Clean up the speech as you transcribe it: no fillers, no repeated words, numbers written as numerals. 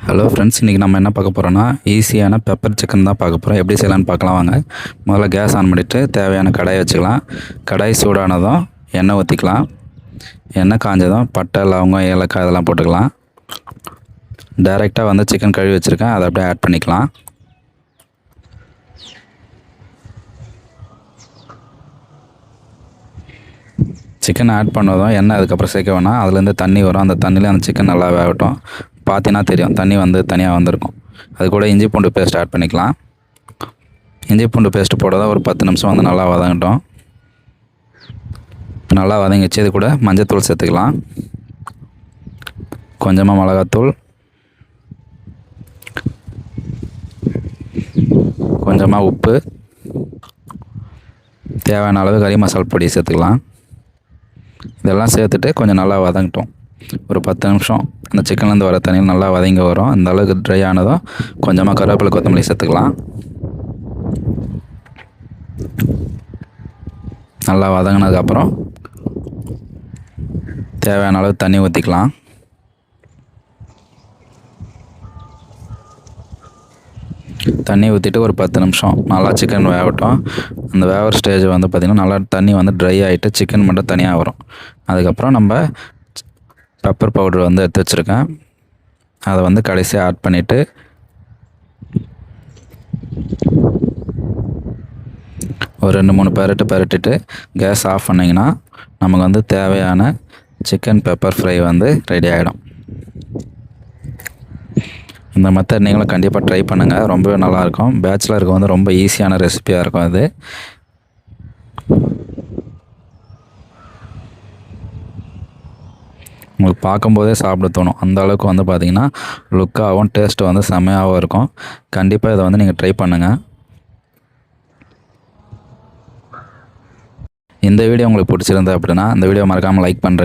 Hello friends, இன்றைக்கி நம்ம என்ன பார்க்க போகிறோன்னா ஈஸியான பெப்பர் சிக்கன் தான் பார்க்க போகிறோம். எப்படி செய்யலான்னு பார்க்கலாம் வாங்க. முதல்ல கேஸ் ஆன் பண்ணிவிட்டு தேவையான கடாயை வச்சுக்கலாம். கடாய் சூடானதும் எண்ணெய் ஊற்றிக்கலாம். எண்ணெய் காஞ்சதும் பட்டை, லவங்கம், ஏலக்காய் இதெல்லாம் போட்டுக்கலாம். டைரெக்டாக வந்து சிக்கன் கழுவி வச்சுருக்கேன், அதை அப்படியே ஆட் பண்ணிக்கலாம். சிக்கன் ஆட் பண்ணதும் எண்ணெய் அதுக்கப்புறம் சேர்க்க வேணாம். அதுலேருந்து தண்ணி வரும். அந்த தண்ணியில் அந்த சிக்கன் நல்லா வேகட்டும். பார்த்தீங்கன்னா தெரியும், தண்ணி வந்து தனியாக வந்திருக்கும். அது கூட இஞ்சி பூண்டு பேஸ்ட் ஆட் பண்ணிக்கலாம். இஞ்சி பூண்டு பேஸ்ட்டு போட்டதான் ஒரு 10 நிமிஷம் வந்து நல்லா வதங்கட்டும். நல்லா வதங்கிச்சு. இது கூட மஞ்சத்தூள் சேர்த்துக்கலாம், கொஞ்சமாக மிளகாத்தூள், கொஞ்சமாக உப்பு, தேவையான அளவு கறி மசாலா பொடி சேர்த்துக்கலாம். இதெல்லாம் சேர்த்துட்டு கொஞ்சம் நல்லா வதங்கட்டும். ஒரு 10 நிமிஷம் அந்த சிக்கன்லேருந்து வர தண்ணியில் நல்லா வதங்கி வரும். அந்த அளவுக்கு ட்ரை ஆனதும் கொஞ்சமாக கருவேப்பிலை, கொத்தமல்லி சேர்த்துக்கலாம். நல்லா வதங்கினதுக்கப்புறம் தேவையான அளவு தண்ணி ஊற்றிக்கலாம். தண்ணி ஊற்றிட்டு ஒரு 10 நிமிஷம் நல்லா சிக்கன் வேகட்டும். அந்த வேகிற ஸ்டேஜ் வந்து பார்த்திங்கன்னா நல்லா தண்ணி வந்து ட்ரை ஆகிட்டு சிக்கன் மட்டும் தனியாக வரும். அதுக்கப்புறம் நம்ம பெப்பர் பவுடர் வந்து எடுத்து வச்சுருக்கேன், அதை வந்து கடைசியாக ஆட் பண்ணிவிட்டு ஒரு 2-3 பெரட்டிட்டு கேஸ் ஆஃப் பண்ணிங்கன்னா நமக்கு வந்து தேவையான சிக்கன் பெப்பர் ஃப்ரை வந்து ரெடி ஆகிடும். இந்த மெத்தட் நீங்களும் கண்டிப்பாக ட்ரை பண்ணுங்கள், ரொம்பவே நல்லாயிருக்கும். பேச்சுலருக்கு வந்து ரொம்ப ஈஸியான ரெசிபியாக இருக்கும் அது. உங்களுக்கு பார்க்கும்போதே சாப்பிட தோணும். அந்த அளவுக்கு வந்து பார்த்திங்கன்னா லுக்காகவும் டேஸ்ட்டு வந்து செம்மையாகவும் இருக்கும். கண்டிப்பாக இதை வந்து நீங்கள் ட்ரை பண்ணுங்கள். இந்த வீடியோ உங்களுக்கு பிடிச்சிருந்தா அப்படின்னா இந்த வீடியோ மறக்காமல் லைக் பண்ணுறேங்க.